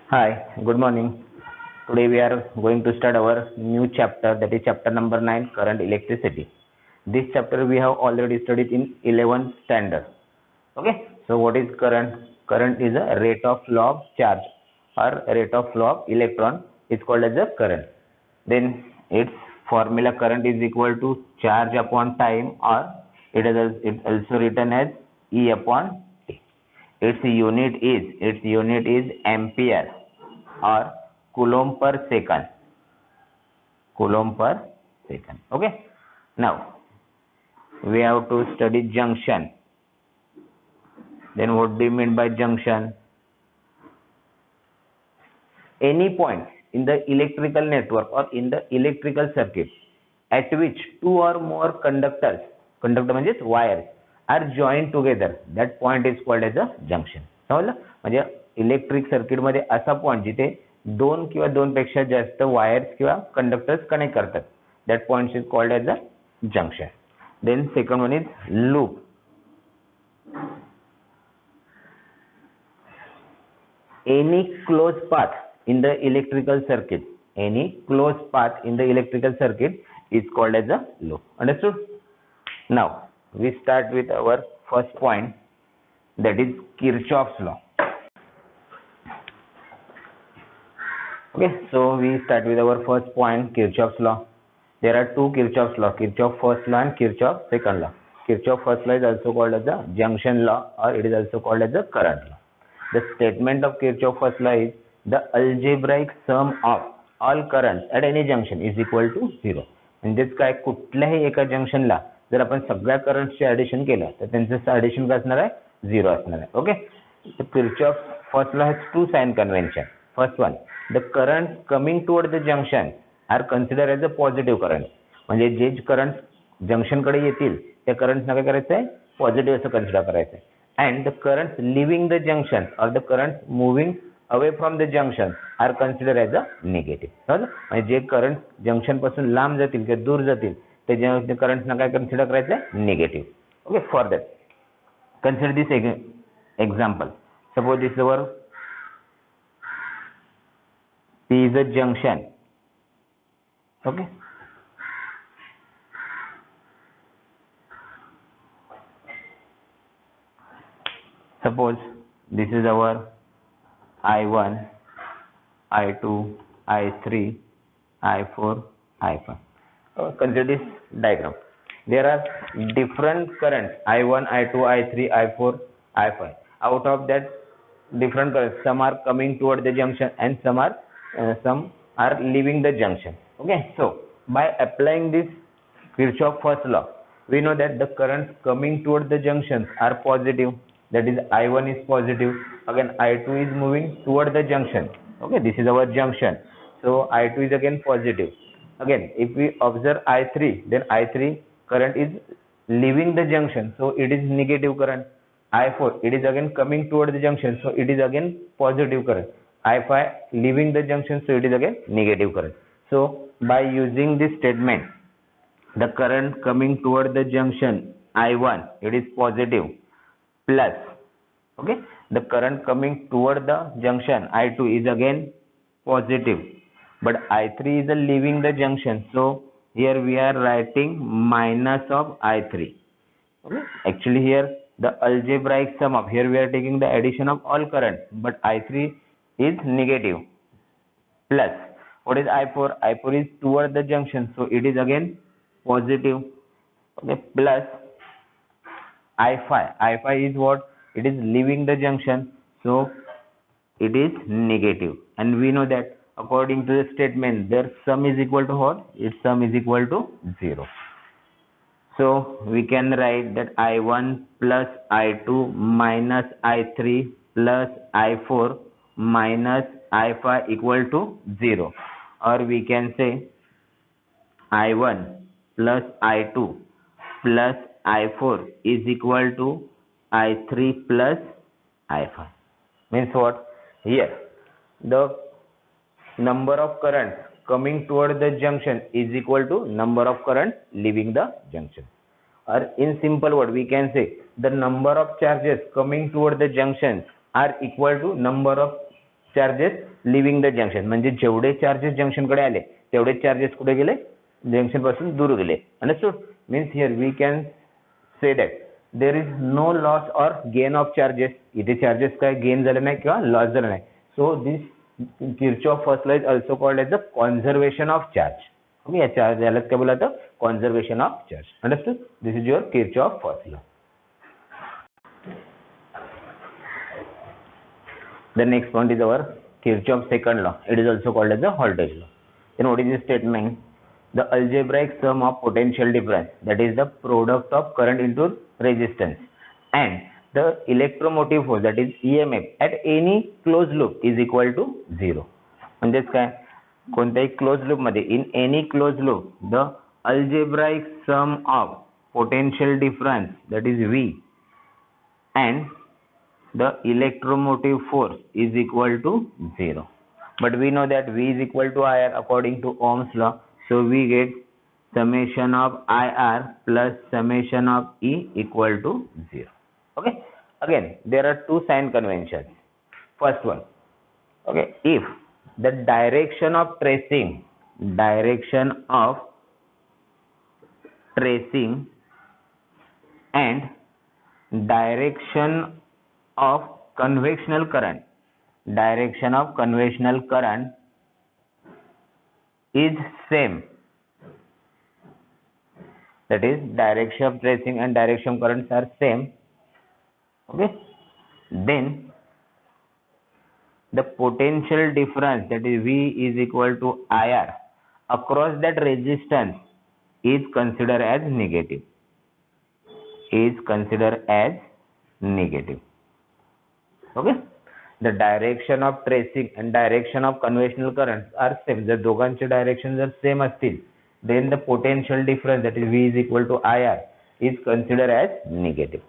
Hi, good morning. Today we are going to start our new chapter, that is chapter number 9, current electricity. This chapter we have already studied in 11th standard. Okay, so what is current? Current is a rate of flow of charge or rate of flow of electron is called as a current. Then its formula current is equal to charge upon time, or it is also written as E upon T. Its unit is ampere or coulomb per second. Coulomb per second. Okay. Now we have to study junction. Then what do you mean by junction? Any point in the electrical network or in the electrical circuit at which two or more conductor म्हणजे wires are joined together, that point is called as a junction. समजलं? म्हणजे electric circuit मध्ये असा point जिथे दोन किंवा दोन पेक्षा जास्त वायर्स किंवा कंडक्टर्स कनेक्ट करतात, that point is called as a junction. Then second one is loop. Any closed path in the electrical circuit is called as a loop. Understood? Now we start with our first point, that is Kirchhoff's law. Okay, so we start with our first point, Kirchhoff's law. There are two Kirchhoff's law, Kirchhoff first law and Kirchhoff second law. Kirchhoff first law is also called as the junction law, or it is also called as the current law. The statement of Kirchhoff first law is the algebraic sum of all currents at any junction is equal to 0. म्हणजेच काय, कुठल्याही एका जंक्शनला जर आपण सगळ्या करंट्सचे addition केलं तर त्यांचं ऍडिशन काय असणार आहे, 0 असणार आहे. Okay, Kirchhoff first law has two sign convention. First one, the currents coming toward the junction are considered as a positive current. म्हणजे जे करंट जंक्शन कडे येतील त्या करंट्सना काय करायचं आहे, पॉझिटिव्ह असं कन्सिडर करायचं आहे. And the currents leaving the junction or the currents moving away from the junction are considered as a negative. म्हणजे जे करंट जंक्शन पासून लांब जातील किंवा दूर जातील ते करंट्सना काय कन्सिडर करायचं आहे, negative. Okay, for that consider this example. Suppose this is our P is a junction. Okay, suppose this is our I1, I2, I3, I4, I5. Consider this diagram. There are different currents, I1, I2, I3, I4, I5. Out of that different currents, some are coming toward the junction and some are leaving the junction. Okay, so by applying this Kirchhoff first law, we know that the currents coming toward the junctions are positive. That is, I1 is positive. Again, I2 is moving toward the junction. Okay, this is our junction. So I2 is again positive. Again, if we observe I3, then I3 current is leaving the junction, so it is negative current. I4, it is again coming toward the junction, so it is again positive current. I5 leaving the junction, so it is again negative current. So by using this statement, the current coming toward the junction I1, it is positive, plus, okay, the current coming toward the junction I2 is again positive, but I3 is leaving the junction, so here we are writing minus of I3. Okay, actually here the algebraic sum of, here we are taking the addition of all currents, but I3 is negative, plus what is I4? I4 is toward the junction, so it is again positive. Okay, plus I5. I5 is what? It is leaving the junction, so it is negative. And we know that according to the statement, their sum is equal to what? Its sum is equal to 0. So we can write that I1 plus I2 minus I3 plus I4 minus I5 equal to 0. Or we can say I1 plus I2 plus I4 is equal to I3 plus I5. Means what? Here the number of currents coming toward the junction is equal to number of currents leaving the junction. Or in simple word, we can say the number of charges coming toward the junctions are equal to number of charges living the junction, म्हणजे जेवढे charges junction कडे आले तेवढे charges कुठे गेले, junction पासून दूर गेले. Understood. Means here we can say that there is no loss or gain of charges. इथे चार्जेस काय गेन झाले नाही किंवा लॉस झाले नाही. So this Kirchhoff first law is also called as the conservation of charge. Okay, या charge यालाच काय बोलतात, conservation of charge. Understood. This is your Kirchhoff first law. The next point is our Kirchhoff's second law. It is also called as the voltage law. Then what is the statement? The algebraic sum of potential difference, that is the product of current into resistance, and the electromotive force, that is EMF, at any closed loop is equal to 0. म्हणजेच काय, कोणत्याही close loop मध्ये, in any close loop, the algebraic sum of potential difference, that is V, and the electromotive force is equal to 0. But we know that V is equal to IR according to Ohm's law. So we get summation of IR plus summation of E equal to 0. Okay. Again, there are two sign conventions. First one. Okay. If the direction of tracing and direction of conventional current is same, that is direction of tracing and direction of currents are same, okay, then the potential difference, that is V is equal to IR, across that resistance is considered as negative. Okay, the direction of tracing and direction of conventional currents are same. जर दोघांचे direction जर same असतील, then the potential difference, that is V is equal to IR, is considered as negative.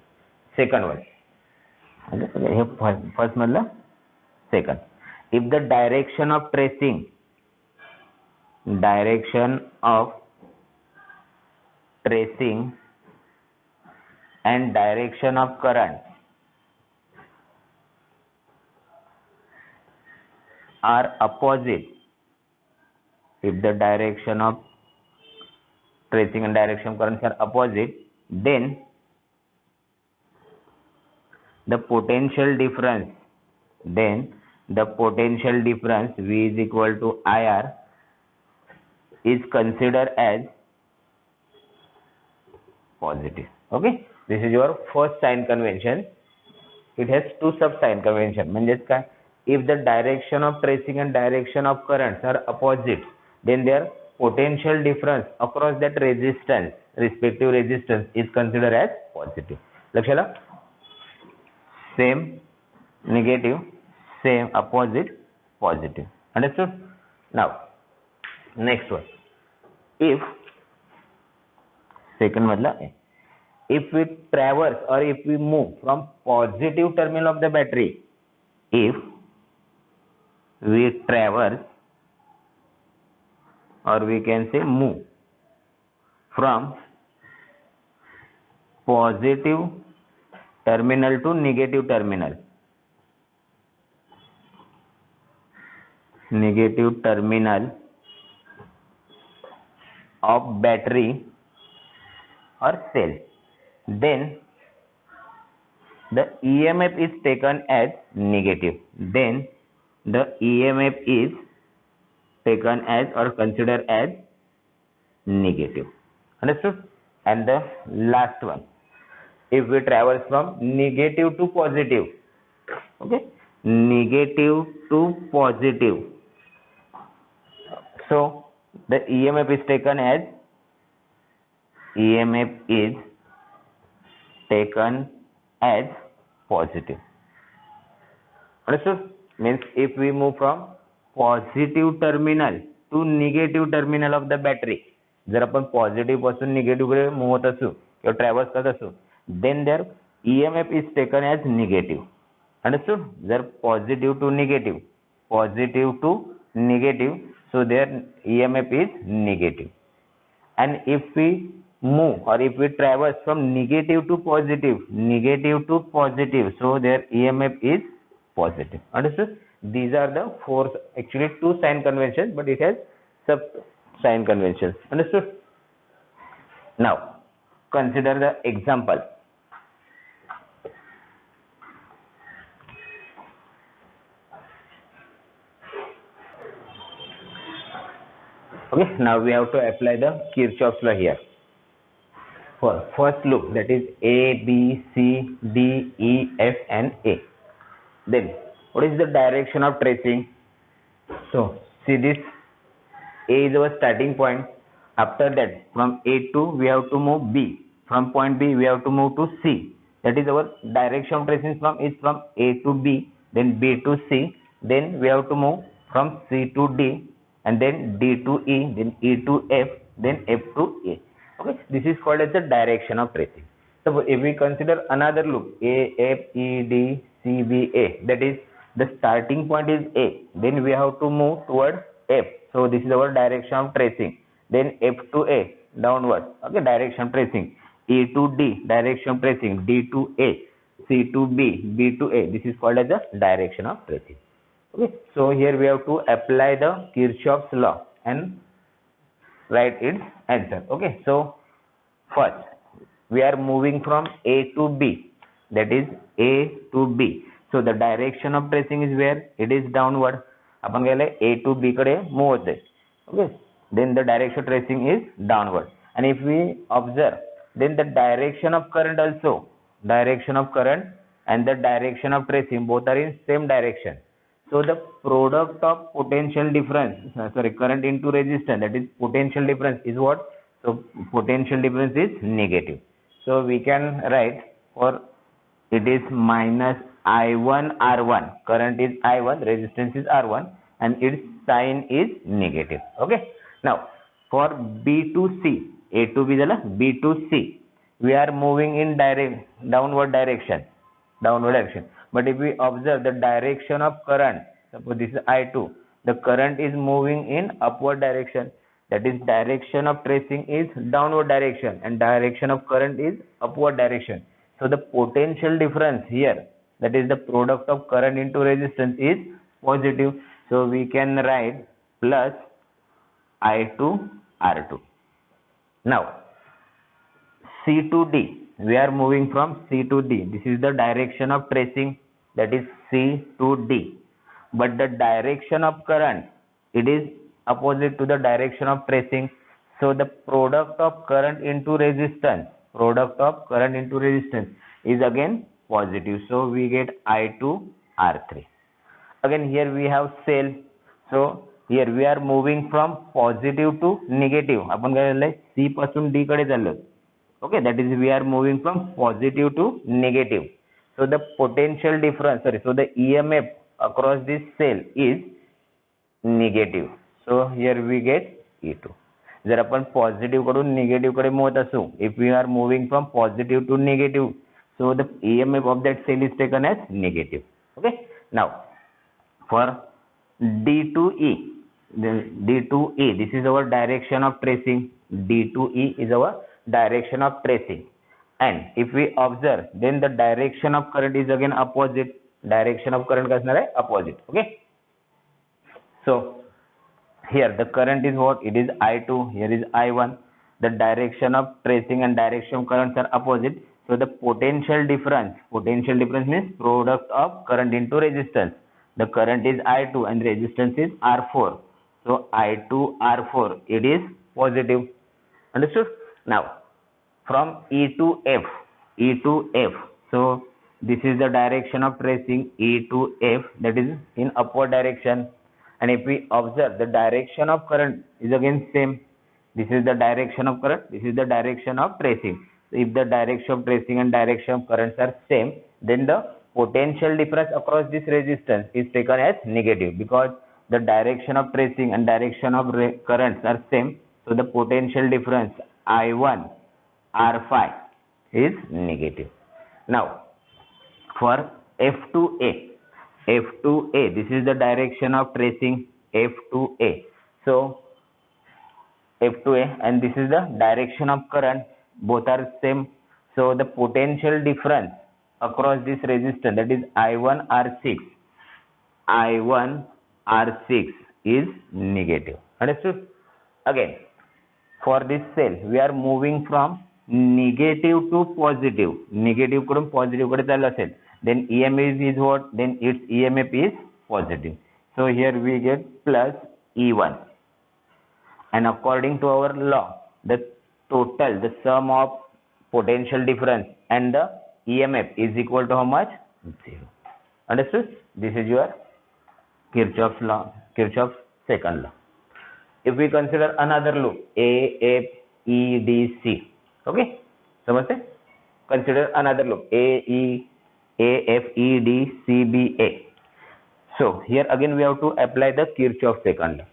Second one, first मधला second. If the direction of tracing and direction of current are opposite, if the direction of tracing and direction of currents are opposite, then the potential difference V is equal to IR is considered as positive. Okay, this is your first sign convention. It has two sub sign convention. म्हणजेच काय, if the direction of tracing and direction of currents are opposite, then their potential difference across that respective resistance is considered as positive. लक्षाला, same negative, same opposite positive. Understood? Now next one. If second madla, if we traverse or if we move from positive terminal of the battery, if we traverse or we can say move from positive terminal to negative terminal of battery or cell, then the EMF is taken as negative. Then the EMF is taken as or considered as negative. Understood? And the last one, if we traverse from negative to positive, okay, negative to positive, so the EMF is taken as positive. Understood? Means if we move from positive terminal to negative terminal of the battery, जर आपण positive पासून negative कडे move होत असू किंवा traverse करत असू, then their EMF is taken as negative. Understood? जर positive to negative, so their EMF is negative. And if we move or if we traverse from negative to positive, so their EMF is positive. Understood? these are the four, actually two sign conventions, but it has sub sign conventions. Understood? Now consider the example. Okay, now we have to apply the Kirchhoff's law here. For first loop, that is A, B, C, D, E, F and A. Then what is the direction of tracing? So see this, A is our starting point. After that, from A to we have to move B. From point B we have to move to C. That is our direction of tracing from A to B, then B to C, then we have to move from C to D, and then D to E, then E to F, then F to A. Okay, this is called as the direction of tracing. So if we consider another loop, A, F, E, D, C, B, A, that is the starting point is A, then we have to move towards F. So this is our direction of tracing. Then F to A, downward. Okay, direction of tracing. E to D, direction of tracing. D to A, C to B, B to A. This is called as the direction of tracing. Okay, so here we have to apply the Kirchhoff's law and write its answer. Okay, so first we are moving from A to B, that is A to B. So the direction of tracing is where? It is downward. आपण गेले A to B कडे move होते. Okay, then the direction of tracing is downward. And if we observe, then the direction of current also, direction of current and the direction of tracing both are in same direction. So the product of potential difference, current into resistance, that is potential difference is what? So potential difference is negative. So we can write, for it is minus I1 R1, current is I1, resistance is R1, and its sign is negative. Okay, now for B to C, A to B is B to C, we are moving in downward direction. But if we observe the direction of current, suppose this is I2, the current is moving in upward direction, that is direction of tracing is downward direction and direction of current is upward direction. So the potential difference here, that is the product of current into resistance, is positive. So we can write plus I2 R2. Now C to D, we are moving from C to D. This is the direction of tracing, that is C to D. But the direction of current, it is opposite to the direction of tracing. So the product of current into resistance, is again positive. So we get I2 R3. Again here we have cell. So here we are moving from positive to negative. आपण काय झालंय, C पासून D कडे चाललो. Okay, that is we are moving from positive to negative. So the potential difference, so the EMF across this cell is negative. So here we get E2. जर आपण positive कडून negative कडे move होत असू, if we are moving from positive to negative, so the EMF of that cell is taken as negative. Okay, now for D to E, this is our direction of tracing. D to E is our direction of tracing, and if we observe, then the direction of current is again opposite. Direction of current काय असणार आहे? Opposite. Okay, so here the current is what? It is I2, here is I1. The direction of tracing and direction of currents are opposite. So the potential difference means product of current into resistance. The current is I2 and resistance is R4. So I2 R4, it is positive. Understood? Now from E to F, so this is the direction of tracing, E to F, that is in upward direction. And if we observe, the direction of current is again same. This is the direction of current, this is the direction of tracing. So if the direction of tracing and direction of currents are same, then the potential difference across this resistance is taken as negative, because the direction of tracing and direction of currents are same. So the potential difference I1 R5 is negative. Now for F to A, this is the direction of tracing, F to A. So F to A, and this is the direction of current, both are same. So the potential difference across this resistance, that is I1 R6, I1 R6 is negative. Understood? Again, for this cell we are moving from negative to positive. Negative कडून positive कडे चाललो असेल, then EMF is what? Then its EMF is positive. So here we get plus E1. And according to our law, the total, the sum of potential difference and the EMF is equal to how much? 0. Understood? This is your Kirchhoff's law, Kirchhoff's second law. If we consider another loop, A, F, E, D, C. Okay? समझते? Consider another loop, A, F, E, D, C, B, A. So here again we have to apply the Kirchhoff's second law.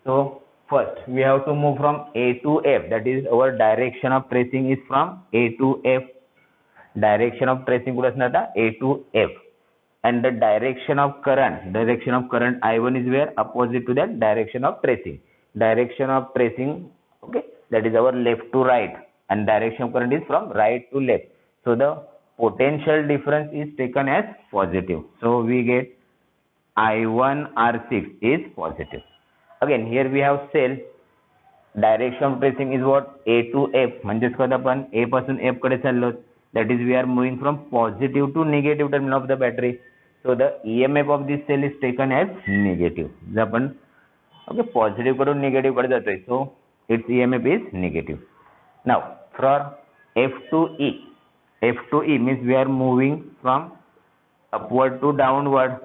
So first we have to move from A to F. That is, our direction of tracing is from A to F. Direction of tracing कुठे असणार आता? A to F. And the direction of current I1 is where? Opposite to that direction of tracing. Direction of tracing, okay, that is our left to right, and direction of current is from right to left. So the potential difference is taken as positive. So we get I1 R6 is positive. Again, here we have cell. Direction of tracing is what? A to F. म्हणजेच कसं आपण A पासून F कडे चाललो. That is, we are moving from positive to negative terminal of the battery. So the EMF of this cell is taken as negative. जर आपण okay positive कडून negative कडे जातोय, so its EMF is negative. Now for F to E. F to E means we are moving from upward to downward.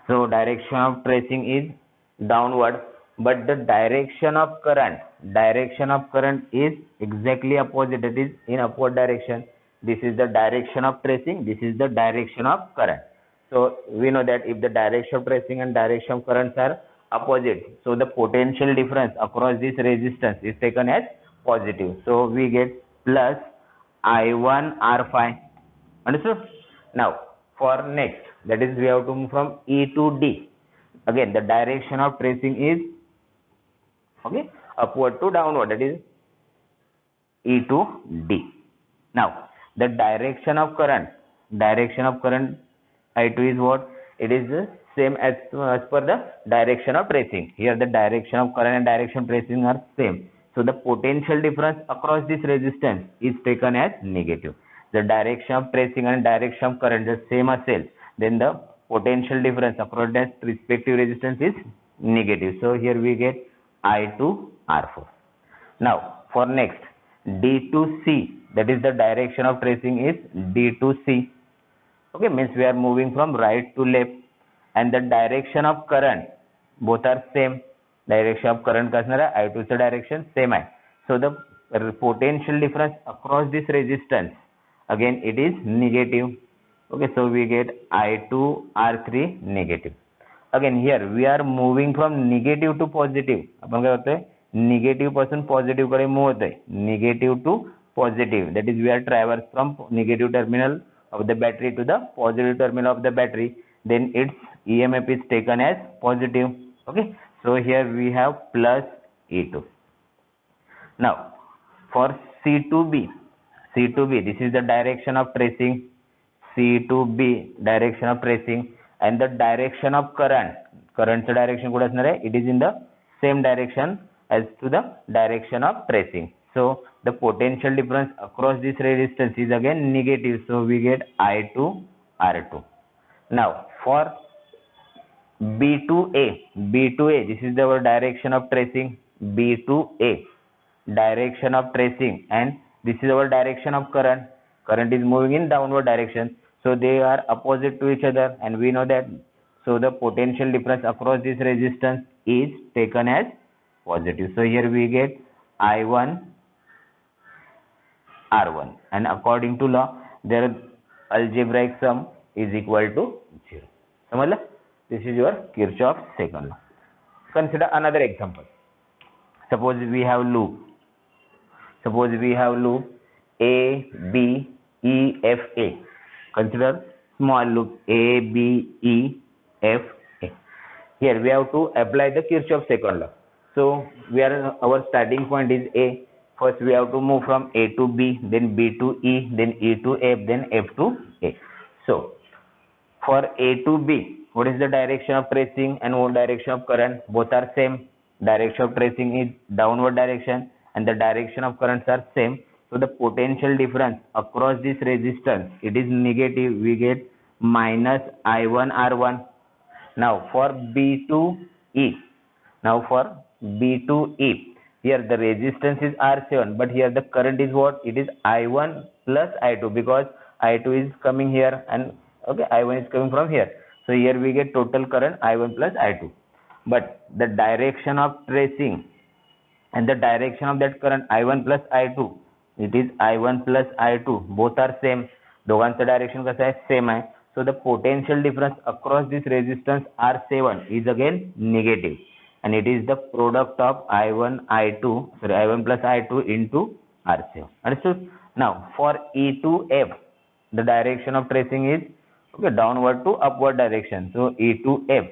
So direction of tracing is downward, but the direction of current is exactly opposite. That is in upward direction. This is the direction of tracing. This is the direction of current. So we know that if the direction of tracing and direction of currents are opposite, so the potential difference across this resistance is taken as positive. So we get plus I1 R5. Understood? Now for next, that is, we have to move from E to D. Again, the direction of tracing is okay upward to downward. That is E to D. Now the direction of current I2 is what? It is the same as per the direction of tracing. Here the direction of current and direction of tracing are same. So the potential difference across this resistance is taken as negative. The direction of tracing and direction of current is same as cell. Then the potential difference across that respective resistance is negative. So here we get I2 R4. Now for next, D to C. That is, the direction of tracing is D to C. Okay, means we are moving from right to left, and the direction of current both are same. Direction of current का असणार आहे? I2 चं direction same आहे. So the potential difference across this resistance, again it is negative. Okay, so we get I2 R3 negative. Again here we are moving from negative to positive. आपण काय करतोय? Negative पासून positive कडे move होतोय. Negative to positive. That is, we are traverse from negative terminal of the battery to the positive terminal of the battery. Then its EMF is taken as positive. Okay, so here we have plus E2. Now for C to B, this is the direction of tracing. C to B, direction of tracing, and the direction of current's direction कुठे असणार आहे? It is in the same direction as to the direction of tracing. So the potential difference across this resistance is again negative. So we get I2 R2. Now for B to A, this is our direction of tracing. B to A, direction of tracing, and this is our direction of current. Current is moving in downward direction. So they are opposite to each other, and we know that. So the potential difference across this resistance is taken as positive. So here we get I1 R1, and according to law, their algebraic sum is equal to 0. समझला? This is your Kirchhoff's second law. Consider another example. Suppose we have loop A, B, E, F, A. Consider small loop A, B, E, F, A. Here we have to apply the Kirchhoff's second law. So our starting point is A. First we have to move from A to B, then B to E, then E to F, then F to A. So for A to B, what is the direction of tracing and what direction of current? Both are same. Direction of tracing is downward direction and the direction of currents are same. So the potential difference across this resistance, it is negative. We get minus I1 R1. Now for B2E, here the resistance is R7, but here the current is what? It is I1 plus I2, because I2 is coming here and okay, I1 is coming from here. So here we get total current I1 plus I2. But the direction of tracing and the direction of that current I1 plus I2, it is I1 plus I2. Both are same. दोघांचं direction कसं आहे? Same आहे. So the potential difference across this resistance R7 is again negative, and it is the product of I1 plus I2 into R7. Understood? Now for E2F, the direction of tracing is okay, downward to upward direction. So E2F,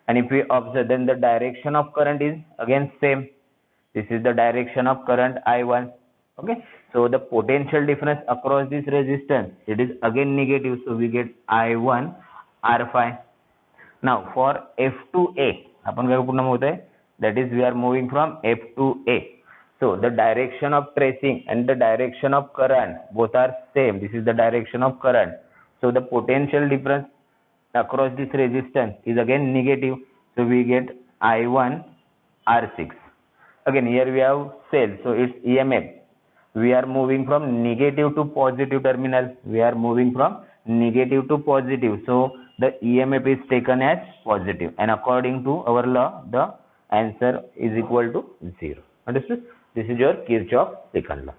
and if we observe, then the direction of current is again same. This is the direction of current I1. Okay, so the potential difference across this resistance, it is again negative, so we get I1 R5. Now for F2A, आपण काय पूर्ण होत आहे, that is we are moving from F to A. So the direction of tracing and the direction of current both are same. This is the direction of current. So the potential difference across this resistance is again negative. So we get I1 R6. Again here we have cell, so it's EMF. We are moving from negative to positive terminal. We are moving from negative to positive. So the EMF is taken as positive, and according to our law, the answer is equal to 0. Understood? This is your Kirchhoff second law.